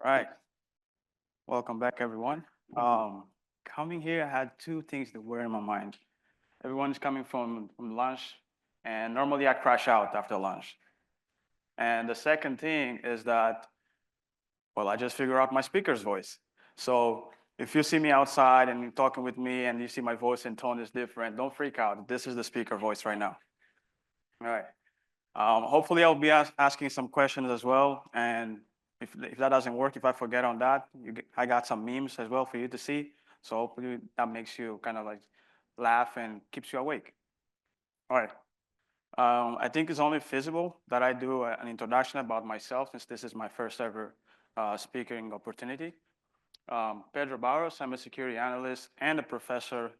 right. Welcome back, everyone. Coming here, I had two things that were in my mind. Everyone's coming from lunch, and normally I crash out after lunch. And the second thing is that, well, I just figure out my speaker's voice. So if you see me outside and you're talking with me and you see my voice and tone is different, don't freak out. This is the speaker voice right now. All right. Hopefully, I'll be asking some questions as well. And if that doesn't work, if I forget on that, I got some memes as well for you to see. So hopefully that makes you kind of like laugh and keeps you awake. All right. I think it's only feasible that I do an introduction about myself since this is my first ever speaking opportunity. Pedro Barros, I'm a security analyst and a professor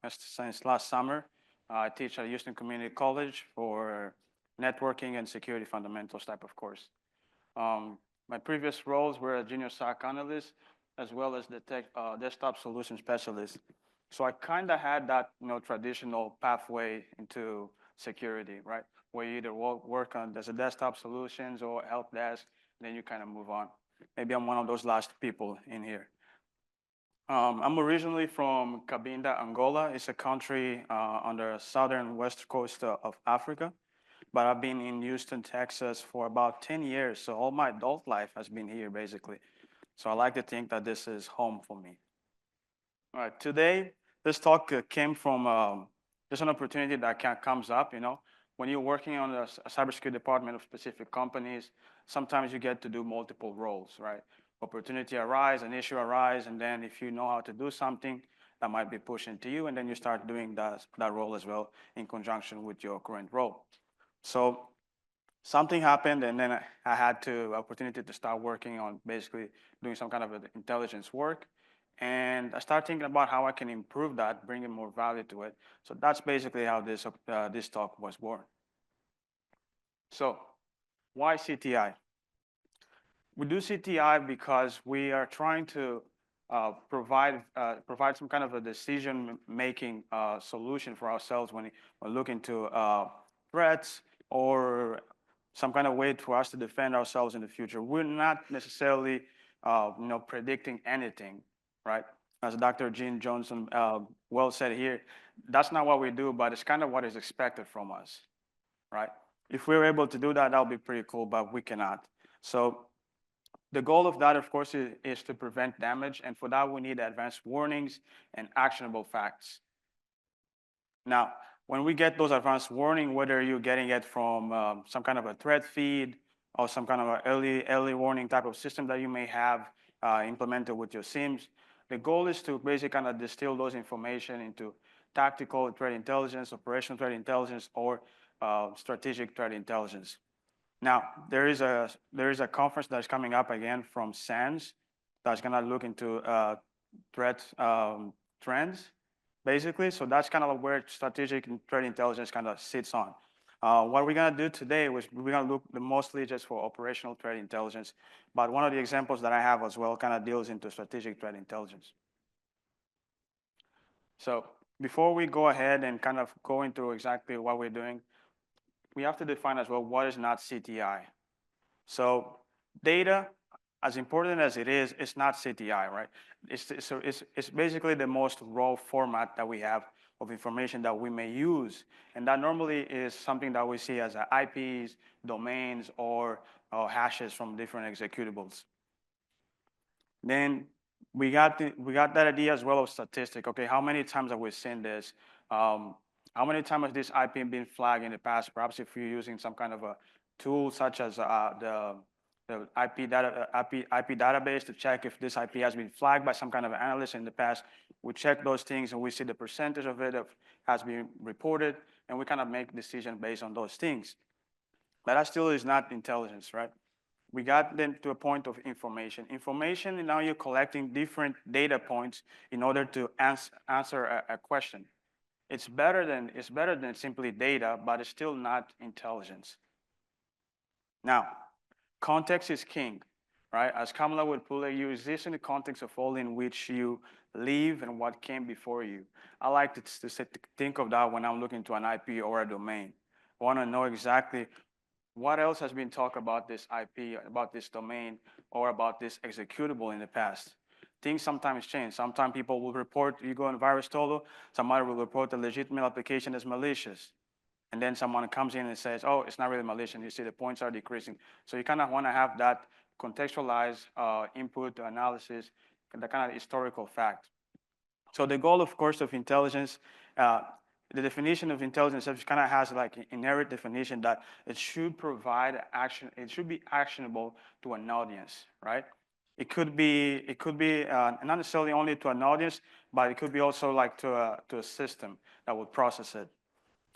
since last summer. I teach at Houston Community College for networking and security fundamentals type of course. My previous roles were a junior SOC analyst as well as the desktop solution specialist. So I kind of had that traditional pathway into security, right? Where you either work on as a desktop solutions or help desk, then you kind of move on. Maybe I'm one of those last people in here. I'm originally from Cabinda, Angola. It's a country on the southern west coast of Africa, but I've been in Houston, Texas for about 10 years. So all my adult life has been here basically. So I like to think that this is home for me. All right, today, this talk came from just an opportunity that comes up, when you're working on a cybersecurity department of specific companies, sometimes you get to do multiple roles, right? Opportunity arise, an issue arise, and then if you know how to do something, that might be pushed into you, and then you start doing that role as well in conjunction with your current role. So something happened, and then I had to opportunity to start working on basically doing some kind of intelligence work. And I started thinking about how I can improve that, bringing more value to it. So that's basically how this talk was born. So why CTI? We do CTI because we are trying to provide some kind of a decision-making solution for ourselves when we're looking to threats or some kind of way for us to defend ourselves in the future. We're not necessarily predicting anything, right? As Dr. Gene Johnson well said here, that's not what we do, but it's kind of what is expected from us, right? If we're able to do that, that'll be pretty cool, but we cannot. So the goal of that, of course, is to prevent damage, and for that, we need advanced warnings and actionable facts. Now, when we get those advanced warning, whether you're getting it from some kind of a threat feed or some kind of an early warning type of system that you may have implemented with your SIEMs, the goal is to basically kind of distill those information into tactical threat intelligence, operational threat intelligence, or strategic threat intelligence. Now, there is a conference that's coming up again from SANS that's going to look into threat trends, basically. So that's kind of where strategic and threat intelligence kind of sits on. What we're going to do today was we're going to look mostly just for operational threat intelligence. But one of the examples that I have as well kind of deals into strategic threat intelligence. So before we go ahead and kind of go into exactly what we're doing, we have to define as well what is not CTI. So data, as important as it is, it's not CTI, right? It's basically the most raw format that we have of information that we may use. And that normally is something that we see as IPs, domains, or hashes from different executables. Then we got that idea as well of statistic. Okay, how many times have we seen this? How many times has this IP been flagged in the past? Perhaps if you're using some kind of a tool such as the IP database to check if this IP has been flagged by some kind of analyst in the past. We check those things and we see the percentage of it has been reported, and we kind of make decisions based on those things. But that still is not intelligence, right? We got then to a point of information. Information, and now you're collecting different data points in order to answer a question. It's better than simply data, but it's still not intelligence. Now, context is king, right? As Kamala would put it, you exist in the context of all in which you live and what came before you. I like to think of that when I'm looking to an IP or a domain. I want to know exactly what else has been talked about this IP, about this domain, or about this executable in the past? Things sometimes change. Sometimes people will report, you go on VirusTolo, somebody will report the legitimate application as malicious. And then someone comes in and says, oh, it's not really malicious. You see the points are decreasing. So you kind of want to have that contextualized input analysis, the kind of historical fact. So the goal, of course, of intelligence, uh, the definition of intelligence kind of has like an inherent definition that it should provide action. It should be actionable to an audience, right? It could be not necessarily only to an audience, but it could be also like to a system that would process it.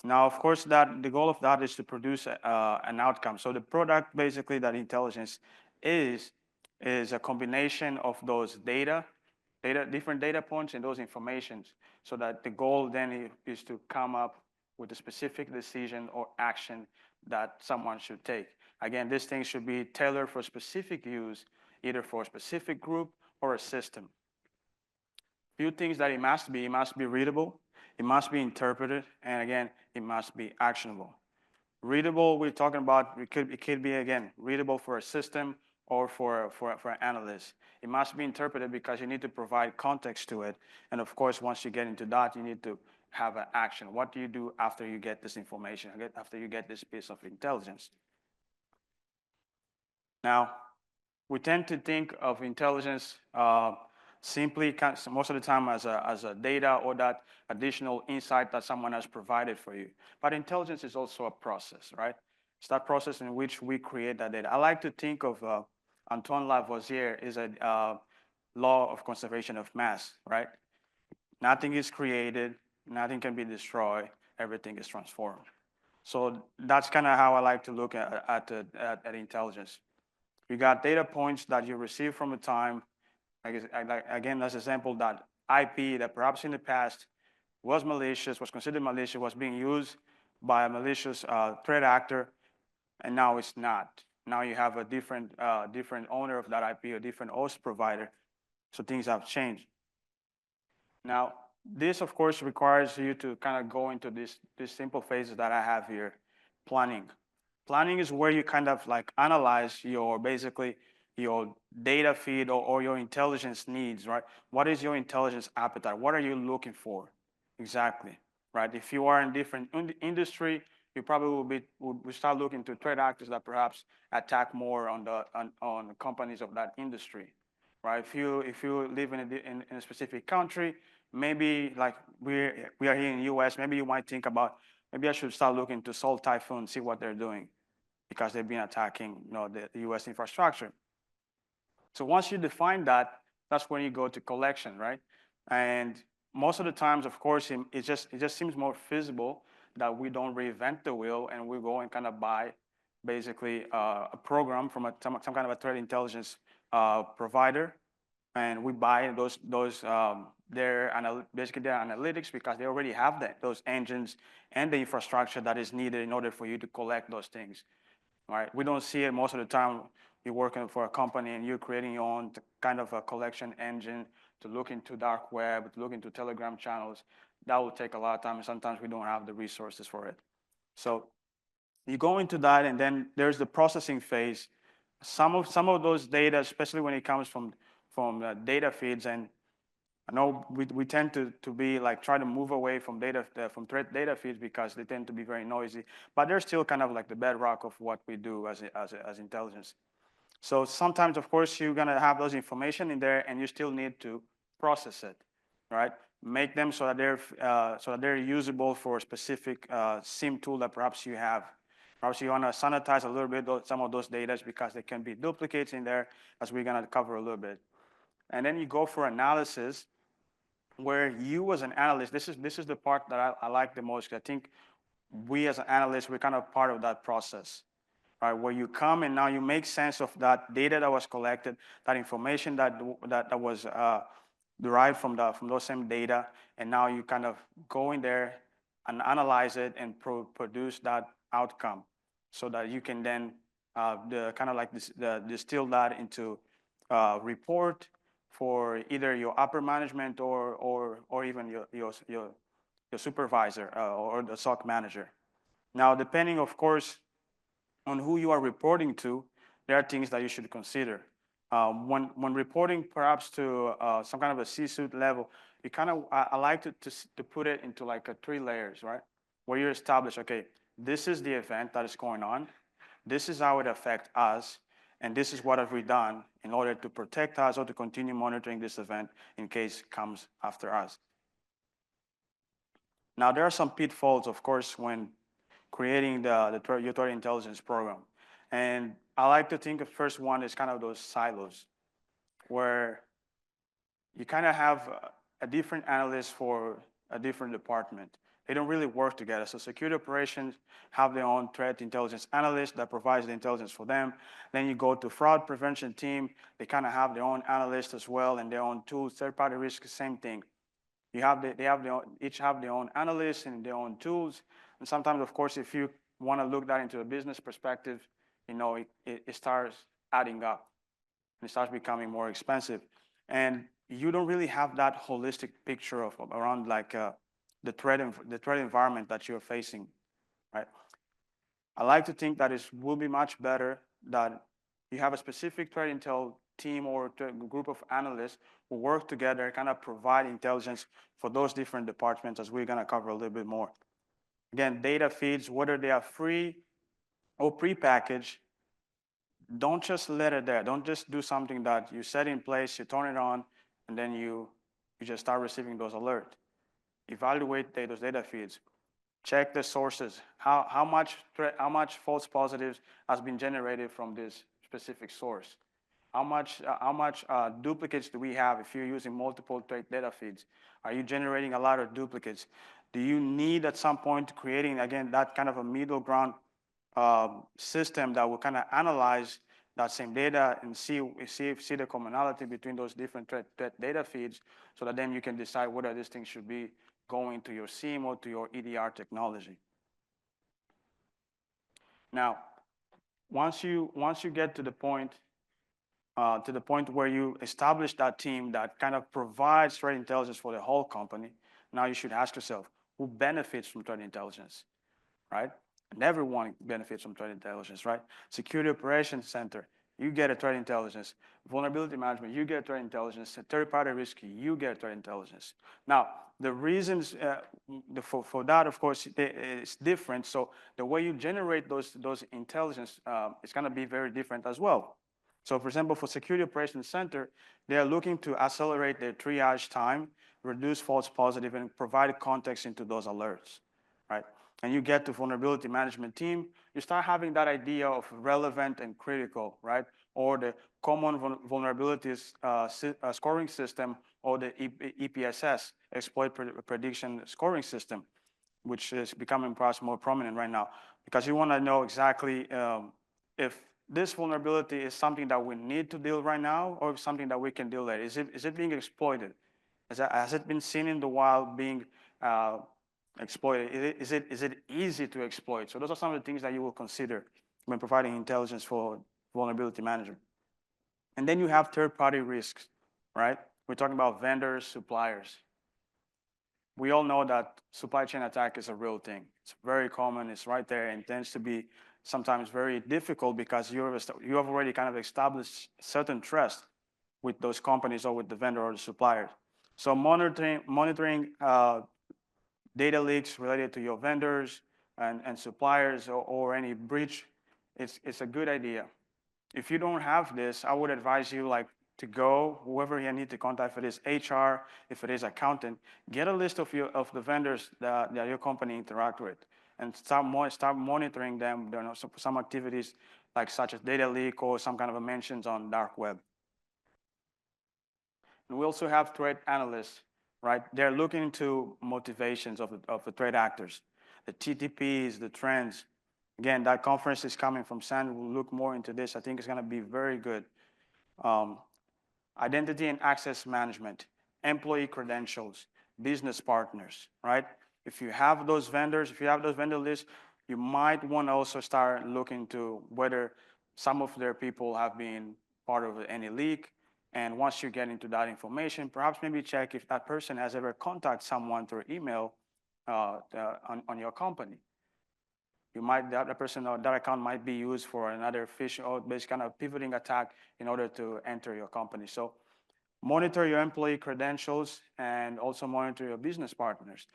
Now, of course, that the goal of that is to produce an outcome. So the product, basically, that intelligence is is a combination of those different data points and those informations, so that the goal then is to come up with a specific decision or action that someone should take. Again, this thing should be tailored for specific use, either for a specific group or a system. Few things that it must be readable, it must be interpreted, and again, it must be actionable. Readable, we're talking about, it could be, again, readable for a system or for an analyst. It must be interpreted because you need to provide context to it. And of course, once you get into that, you need to have an action. What do you do after you get this information, after you get this piece of intelligence? Now, we tend to think of intelligence simply most of the time as a data or that additional insight that someone has provided for you. But intelligence is also a process, right? It's that process in which we create that data. I like to think of Antoine Lavoisier is a law of conservation of mass, right? Nothing is created, nothing can be destroyed, everything is transformed. So that's kind of how I like to look at intelligence. You got data points that you receive from a time. Again, that's an example that IP that perhaps in the past was malicious, was considered malicious, was being used by a malicious threat actor, and now it's not. Now you have a different owner of that IP, a different host provider, so things have changed. Now, this of course requires you to kind of go into this simple phases that I have here, planning. Planning is where you kind of like analyze your basically your data feed or your intelligence needs, right? What is your intelligence appetite? What are you looking for exactly, right? If you are in different industry, you probably will start looking to threat actors that perhaps attack more on the companies of that industry, right? If you live in a specific country, maybe like we are here in the U.S., maybe you might think about maybe I should start looking to Salt Typhoon, see what they're doing, because they've been attacking the U.S. infrastructure. So once you define that, that's when you go to collection, right? And most of the times, of course, it just seems more feasible that we don't reinvent the wheel and we go and kind of buy basically a program from some kind of a threat intelligence provider, and we buy basically their analytics because they already have those engines and the infrastructure that is needed in order for you to collect those things. Right? We don't see it most of the time. You're working for a company and you're creating your own kind of a collection engine to look into dark web, to look into Telegram channels. That will take a lot of time, and sometimes we don't have the resources for it. So you go into that, and then there's the processing phase. Some of those data, especially when it comes from data feeds, and I know we tend to be like try to move away from from threat data feeds because they tend to be very noisy, but they're still kind of like the bedrock of what we do as intelligence. So sometimes, of course, you're gonna have those information in there, and you still need to process it, right? Make them so that they're usable for a specific SIM tool that perhaps you have. Perhaps you want to sanitize a little bit some of those data because there can be duplicates in there, as we're gonna cover a little bit. And then you go for analysis, where you as an analyst, this is the part that I like the most. I think we as an analyst, we're kind of part of that process, right? Where you come and now you make sense of that data that was collected, that information that was derived from those same data, and now you kind of go in there and analyze it and produce that outcome, so that you can then distill that into report for either your upper management or even your supervisor or the SOC manager. Now, depending, of course, on who you are reporting to, there are things that you should consider. When reporting perhaps to some kind of a C-suite level, you kind of, I like to put it into like a 3 layers, right? Where you establish, okay, this is the event that is going on, this is how it affects us, and this is what have we done in order to protect us or to continue monitoring this event in case it comes after us. Now, there are some pitfalls, of course, when creating your threat intelligence program. And I like to think the first one is kind of those silos where you kind of have a different analyst for a different department. They don't really work together. So security operations have their own threat intelligence analyst that provides the intelligence for them. Then you go to fraud prevention team. They kind of have their own analyst as well and their own tools. Third-party risk, same thing. They have their own, each have their own analysts and their own tools. And sometimes, of course, if you want to look that into a business perspective, it starts adding up and it starts becoming more expensive. And you don't really have that holistic picture of around like the threat environment that you're facing, right? I like to think that it will be much better that you have a specific threat intel team or group of analysts who work together, kind of provide intelligence for those different departments, as we're going to cover a little bit more. Again, data feeds, whether they are free or prepackaged, don't just let it there. Don't just do something that you set in place, you turn it on, and then you just start receiving those alerts. Evaluate those data feeds. Check the sources. How much false positives has been generated from this specific source? How much duplicates do we have if you're using multiple data feeds? Are you generating a lot of duplicates? Do you need at some point creating, again, that kind of a middle ground system that will kind of analyze that same data and see the commonality between those different data feeds, so that then you can decide whether this thing should be going to your SIEM or to your EDR technology. Now, once you get to the point where you establish that team that kind of provides threat intelligence for the whole company, now you should ask yourself, who benefits from threat intelligence, right? And everyone benefits from threat intelligence, right? Security Operations Center, you get a threat intelligence. Vulnerability management, you get threat intelligence. Third-party risk, you get threat intelligence. Now, the reasons for that, of course, it's different. So the way you generate those intelligence is going to be very different as well. So, for example, for Security Operations Center, they are looking to accelerate their triage time, reduce false positive, and provide context into those alerts, right? And you get to vulnerability management team, you start having that idea of relevant and critical, right? Or the common vulnerabilities scoring system, or the EPSS, exploit prediction scoring system, which is becoming perhaps more prominent right now, because you want to know exactly if this vulnerability is something that we need to deal right now, or something that we can deal later. Is it being exploited? Has it been seen in the wild being exploited? Is it easy to exploit? So those are some of the things that you will consider when providing intelligence for vulnerability management. And then you have third-party risks, right? We're talking about vendors, suppliers. We all know that supply chain attack is a real thing. It's very common, it's right there, and tends to be sometimes very difficult because you have already kind of established certain trust with those companies or with the vendor or the supplier. So monitoring data leaks related to your vendors and suppliers, or any breach, it's a good idea. If you don't have this, I would advise you to go, whoever you need to contact, if it is HR, if it is accountant, get a list of the vendors that your company interact with, and start monitoring them. There are some activities such as data leak or some kind of mentions on dark web. And we also have threat analysts, right? They're looking into motivations of the threat actors, the TTPs, the trends. Again, that conference is coming from San. We'll look more into this. I think it's going to be very good. Identity and access management, employee credentials, business partners, right? If you have those vendors, if you have those vendor lists, you might want to also start looking to whether some of their people have been part of any leak. And once you get into that information, perhaps maybe check if that person has ever contacted someone through email on your company. The other person or that account might be used for another phishing or based kind of pivoting attack in order to enter your company. So monitor your employee credentials and also monitor your business partners.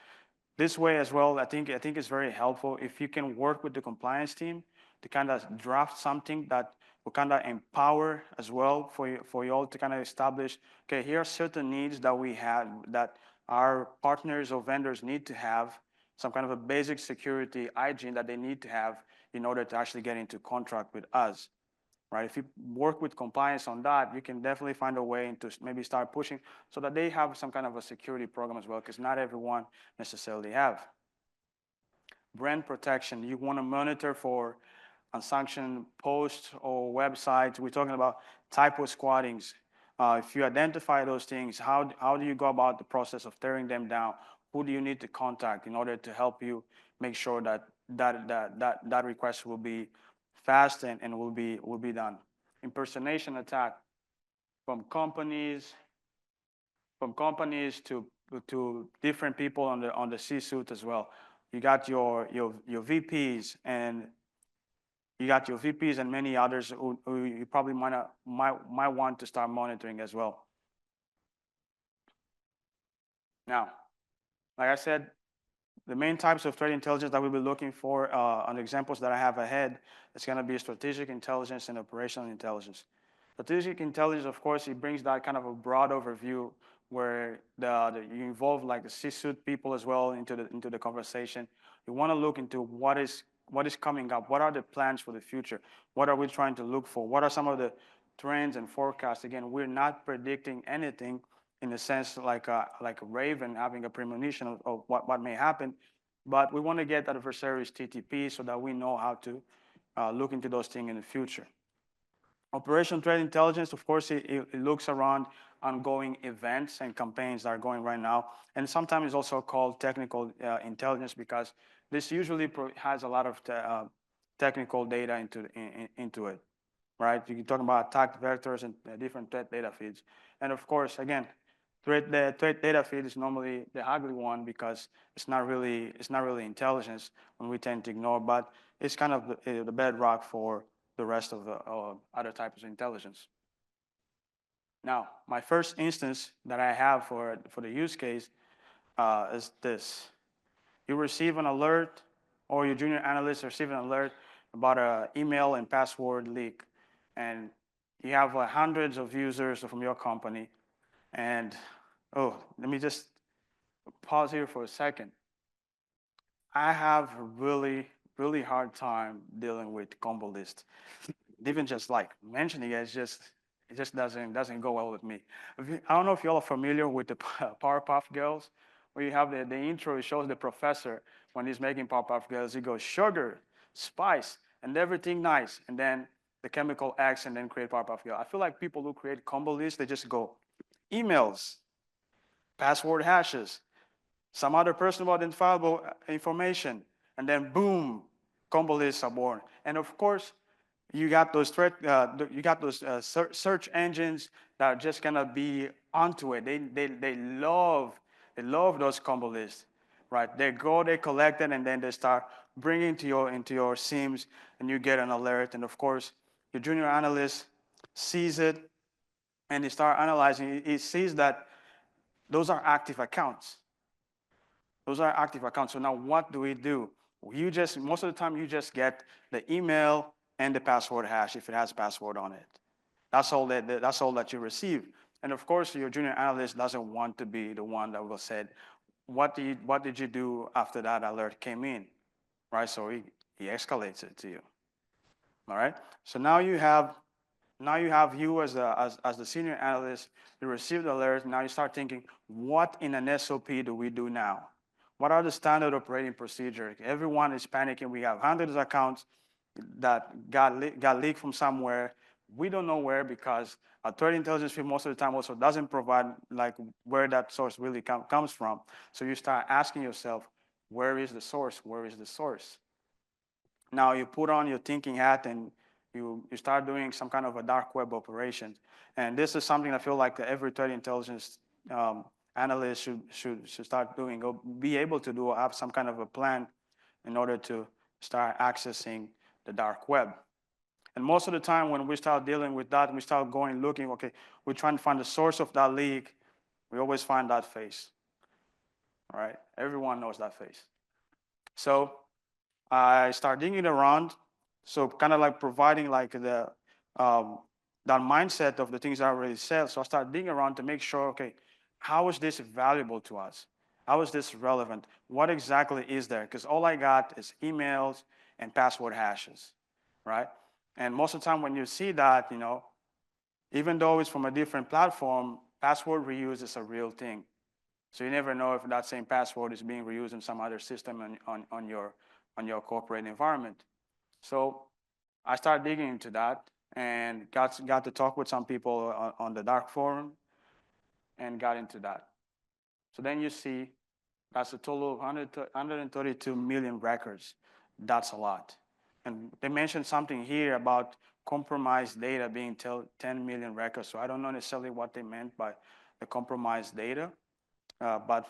This way as well, I think it's very helpful if you can work with the compliance team to kind of draft something that will kind of empower as well for you all to kind of establish, okay, here are certain needs that we have that our partners or vendors need to have, some kind of a basic security hygiene that they need to have in order to actually get into contract with us. Right? If you work with compliance on that, you can definitely find a way to maybe start pushing so that they have some kind of a security program as well, because not everyone necessarily have. Brand protection, you want to monitor for unsanctioned posts or websites. We're talking about typo squattings. If you identify those things, how do you go about the process of tearing them down? Who do you need to contact in order to help you make sure that request will be fast and will be done? Impersonation attack from companies to different people on the C-suite as well. You got your VPs and many others who you probably might want to start monitoring as well. Now, like I said, the main types of threat intelligence that we'll be looking for on the examples that I have ahead is going to be strategic intelligence and operational intelligence. Strategic intelligence, of course, it brings that kind of a broad overview where you involve like the C-suite people as well into the conversation. You want to look into what is coming up, what are the plans for the future, what are we trying to look for, what are some of the trends and forecasts. Again, we're not predicting anything in the sense like a raven having a premonition of what may happen, but we want to get adversaries TTP so that we know how to look into those things in the future. Operation threat intelligence, of course, it looks around ongoing events and campaigns that are going right now. And sometimes it's also called technical intelligence because this usually has a lot of technical data into it, right? You're talking about attack vectors and different threat data feeds. And of course, again, the threat data feed is normally the ugly one because it's not really intelligence, and we tend to ignore, but it's kind of the bedrock for the rest of the other types of intelligence. Now, my first instance that I have for the use case is this. You receive an alert, or your junior analyst receive an alert about an email and password leak. And you have hundreds of users from your company. And, let me just pause here for a second. I have a really, really hard time dealing with combo list. Even just like mentioning it, it just doesn't go well with me. I don't know if you all are familiar with the Powerpuff Girls, where you have the intro. It shows the professor when he's making Powerpuff Girls. He goes sugar, spice, and everything nice, and then the chemical X, and then create Powerpuff Girl. I feel like people who create combo lists, they just go emails, password hashes, some other personal identifiable information, and then boom, combo lists are born. And of course, you got those search engines that are just gonna be onto it. They love those combo lists, right? They collect it, and then they start bringing into your SIEMs, and you get an alert. And of course, your junior analyst sees it, and they start analyzing. He sees that those are active accounts. Those are active accounts. So now what do we do? Most of the time, you just get the email and the password hash if it has password on it. That's all that you receive. And of course, your junior analyst doesn't want to be the one that will say, what did you do after that alert came in, right? So he escalates it to you. All right. So now you have you as the senior analyst. You receive the alert. Now you start thinking, what in an SOP do we do now? What are the standard operating procedures? Everyone is panicking. We have hundreds of accounts that got leaked from somewhere. We don't know where because our threat intelligence field most of the time also doesn't provide like where that source really comes from. So you start asking yourself, where is the source? Where is the source? Now you put on your thinking hat and you start doing some kind of a dark web operation. And this is something I feel like every threat intelligence analyst should start doing or be able to do or have some kind of a plan in order to start accessing the dark web. And most of the time when we start dealing with that, we start going looking, okay, we're trying to find the source of that leak, we always find that face, right? Everyone knows that face. So I start digging around, so kind of like providing like the that mindset of the things I already said. So I start digging around to make sure, okay, how is this valuable to us? How is this relevant? What exactly is there? Because all I got is emails and password hashes, right? And most of the time when you see that, even though it's from a different platform, password reuse is a real thing. So you never know if that same password is being reused in some other system on your corporate environment. So I started digging into that and got to talk with some people on the dark forum and got into that. So then you see that's a total of 132 million records. That's a lot. And they mentioned something here about compromised data being 10 million records. So I don't know necessarily what they meant by the compromised data, but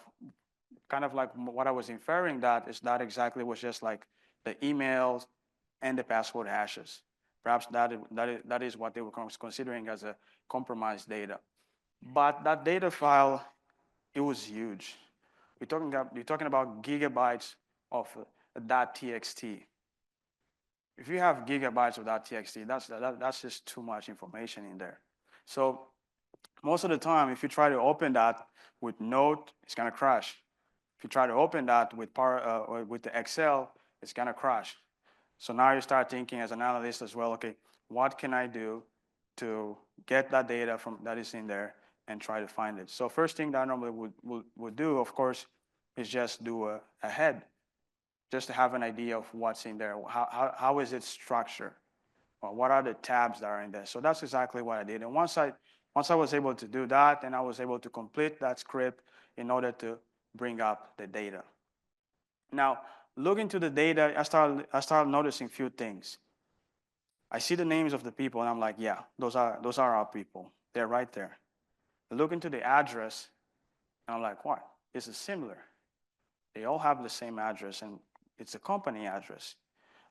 kind of like what I was inferring that is that exactly was just like the emails and the password hashes. Perhaps that is what they were considering as a compromised data. But that data file, it was huge. You're talking about gigabytes of .txt. If you have gigabytes of .txt, that's just too much information in there. So most of the time, if you try to open that with Node, it's gonna crash. If you try to open that with or with the Excel, it's gonna crash. So now you start thinking as an analyst as well, okay, what can I do to get that data from that is in there and try to find it? So first thing that I normally would do, of course, is just do a head, just to have an idea of what's in there. How is it structured? Or what are the tabs that are in there? So that's exactly what I did. And once I was able to do that, and I was able to complete that script in order to bring up the data. Now, looking to the data, I started noticing a few things. I see the names of the people, and I'm like, yeah, those are our people. They're right there. I look into the address, and I'm like, what? This is similar. They all have the same address, and it's a company address.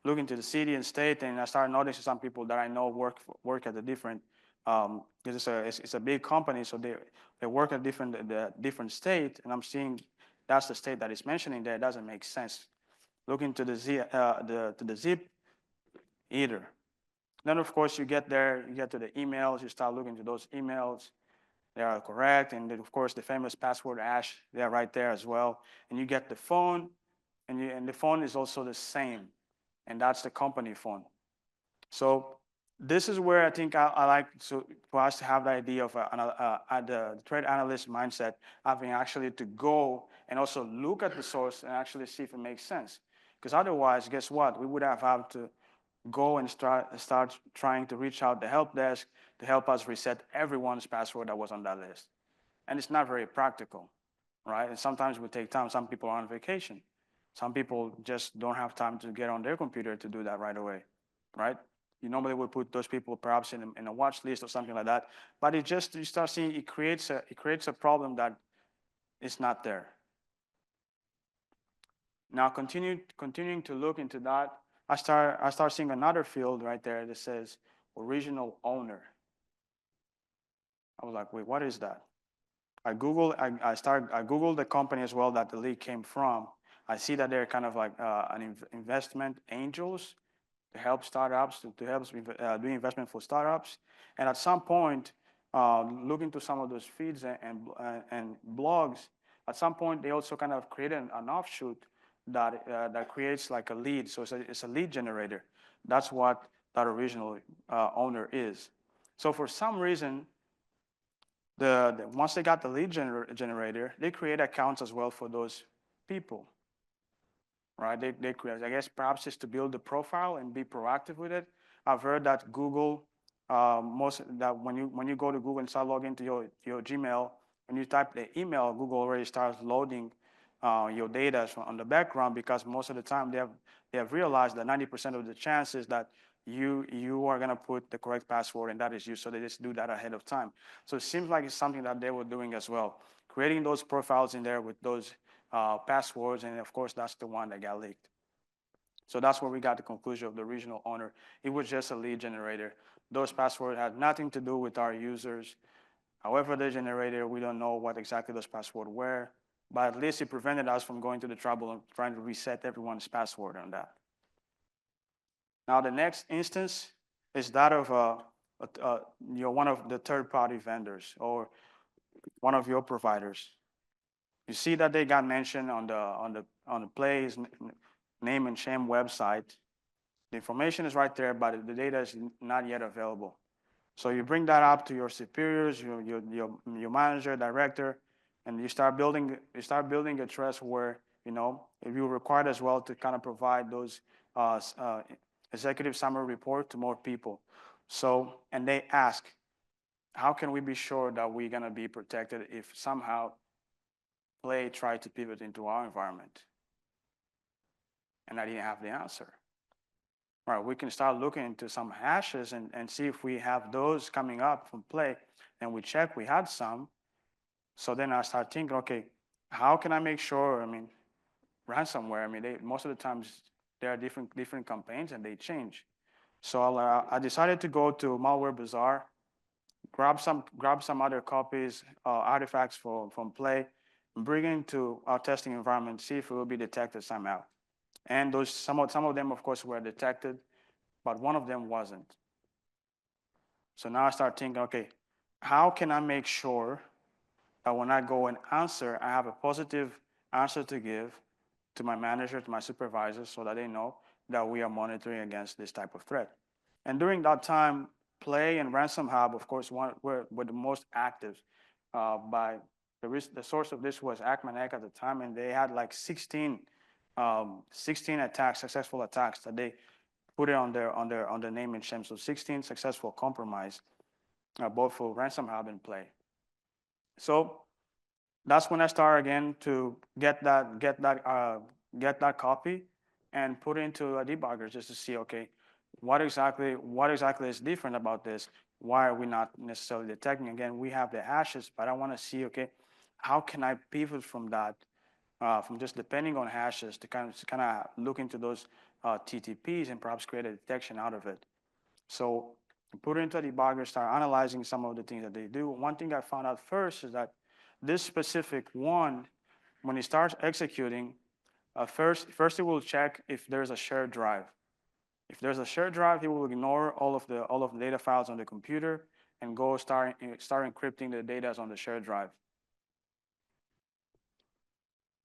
Look into the city and state, and I started noticing some people that I know work at a different. Because it's a big company, so they work at different state, and I'm seeing that's the state that is mentioning there. It doesn't make sense. Look into the zip either. Then of course you get there, you get to the emails, you start looking to those emails. They are correct, and then of course the famous password hash, they're right there as well. And you get the phone, and the phone is also the same, and that's the company phone. So this is where I think I like for us to have the idea of the trade analyst mindset, having actually to go and also look at the source and actually see if it makes sense. Because otherwise, guess what? We would have had to go and start trying to reach out the help desk to help us reset everyone's password that was on that list. And it's not very practical, right? And sometimes it would take time. Some people are on vacation. Some people just don't have time to get on their computer to do that right away, right? You normally would put those people perhaps in a watch list or something like that. But it just, you start seeing it creates a problem that is not there. Now continuing to look into that, I start seeing another field right there that says original owner. I was like, wait, what is that? I Googled the company as well that the lead came from. I see that they're kind of like an investment angels to help startups, to help do investment for startups. And at some point, looking to some of those feeds and blogs, at some point they also kind of created an offshoot that creates like a lead. So it's a lead generator. That's what that original owner is. So for some reason, once they got the lead generator, they create accounts as well for those people, right? They create, I guess perhaps it's to build the profile and be proactive with it. I've heard that Google, that when you go to Google and start logging into your Gmail, when you type the email, Google already starts loading your data on the background, because most of the time they have realized that 90% of the chances that you are going to put the correct password and that is you, so they just do that ahead of time. So it seems like it's something that they were doing as well, creating those profiles in there with those passwords, and of course that's the one that got leaked. So that's where we got the conclusion of the original owner. It was just a lead generator. Those passwords had nothing to do with our users. However, they generated, we don't know what exactly those passwords were, but at least it prevented us from going to the trouble of trying to reset everyone's password on that. Now, the next instance is that of one of the third-party vendors or one of your providers. You see that they got mentioned on the Play's name and shame website. The information is right there, but the data is not yet available. So you bring that up to your superiors, your manager, director, and you start building a trust where, if you're required as well to kind of provide those executive summary report to more people. So, and they ask, how can we be sure that we're gonna be protected if somehow Play tried to pivot into our environment? And I didn't have the answer. Right, we can start looking into some hashes and see if we have those coming up from Play, and we check we had some. So then I start thinking, okay, how can I make sure, ransomware, most of the times there are different campaigns and they change. So I decided to go to Malware Bazaar, grab some other copies, artifacts from Play, and bring it into our testing environment, see if it will be detected somehow. And some of them, of course, were detected, but one of them wasn't. So now I start thinking, okay, how can I make sure that when I go and answer, I have a positive answer to give to my manager, to my supervisors, so that they know that we are monitoring against this type of threat. And during that time, Play and Ransom Hub, of course, were the most active. The source of this was Ackman at the time, and they had like 16 attacks, successful attacks that they put it on their name and shame. So 16 successful compromise, both for Ransom Hub and Play. So that's when I start again to get that copy and put it into a debugger just to see, okay, what exactly is different about this? Why are we not necessarily detecting? Again, we have the hashes, but I want to see, okay, how can I pivot from that, from just depending on hashes to kind of look into those TTPs and perhaps create a detection out of it. So put it into a debugger, start analyzing some of the things that they do. One thing I found out first is that this specific one, when it starts executing, first it will check if there's a shared drive. If there's a shared drive, it will ignore all of the data files on the computer and go start encrypting the data on the shared drive.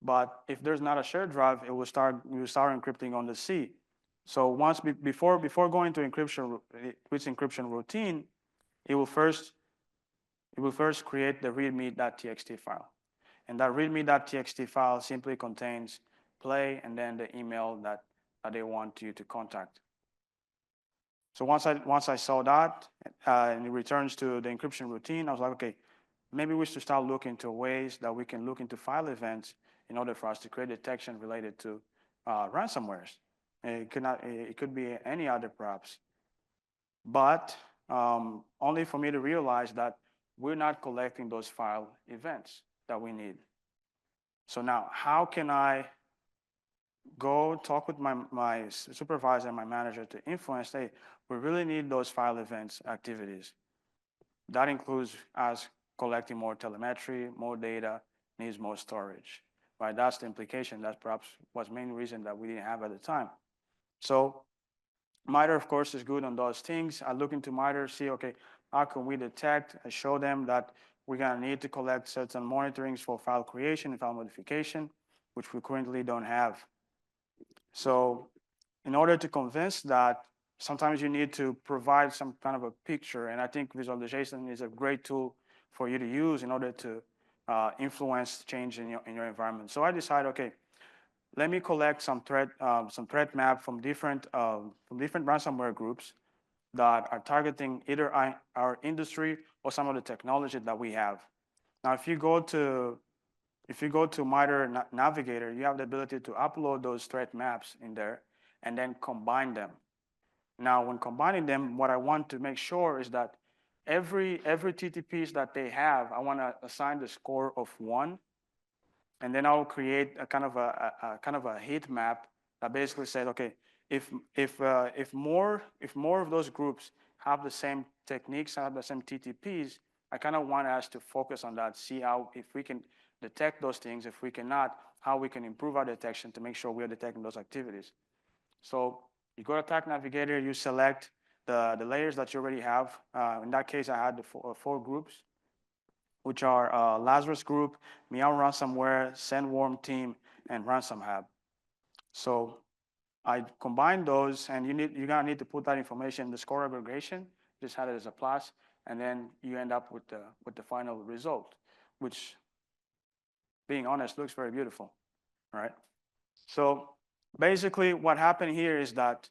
But if there's not a shared drive, it will start encrypting on the C. So before going to encryption, its encryption routine, it will first create the readme.txt file. And that readme.txt file simply contains Play and then the email that they want you to contact. So once I saw that, and it returns to the encryption routine, I was like, okay, maybe we should start looking into ways that we can look into file events in order for us to create detection related to ransomwares. It could be any other perhaps. But only for me to realize that we're not collecting those file events that we need. So now, how can I go talk with my supervisor and my manager to influence, hey, we really need those file events activities. That includes us collecting more telemetry, more data, needs more storage, right? That's the implication. That perhaps was the main reason that we didn't have at the time. So MITRE, of course, is good on those things. I look into MITRE, see, okay, how can we detect? I show them that we're gonna need to collect certain monitorings for file creation and file modification, which we currently don't have. So in order to convince that, sometimes you need to provide some kind of a picture, and I think visualization is a great tool for you to use in order to influence change in your environment. So I decided, okay, let me collect some threat map from different ransomware groups that are targeting either our industry or some of the technology that we have. Now, if you go to MITRE Navigator, you have the ability to upload those threat maps in there and then combine them. Now, when combining them, what I want to make sure is that every TTPs that they have, I want to assign the score of 1, and then I'll create a kind of a heat map that basically said, okay, if more of those groups have the same techniques, have the same TTPs, I kind of want us to focus on that, see how if we can detect those things, if we cannot, how we can improve our detection to make sure we are detecting those activities. So you go to Attack Navigator, you select the layers that you already have. In that case, I had the four groups, which are Lazarus Group, Meow Ransomware, Sandworm Team, and Ransom Hub. So I combine those, and you're gonna need to put that information in the score aggregation. Just have it as a plus, and then you end up with the final result, which, being honest, looks very beautiful, right? So basically, what happened here is that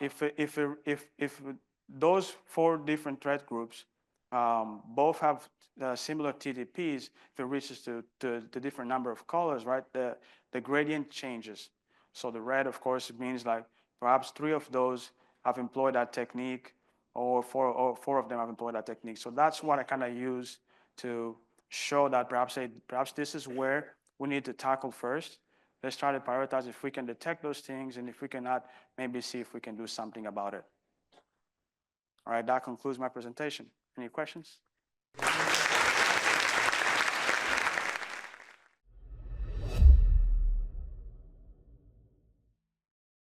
if those four different threat groups both have similar TTPs, if it reaches to the different number of colors, right, the gradient changes. So the red, of course, means like perhaps 3 of those have employed that technique, or four of them have employed that technique. So that's what I kind of use to show that perhaps this is where we need to tackle first. Let's try to prioritize if we can detect those things, and if we cannot, maybe see if we can do something about it. All right, that concludes my presentation. Any questions?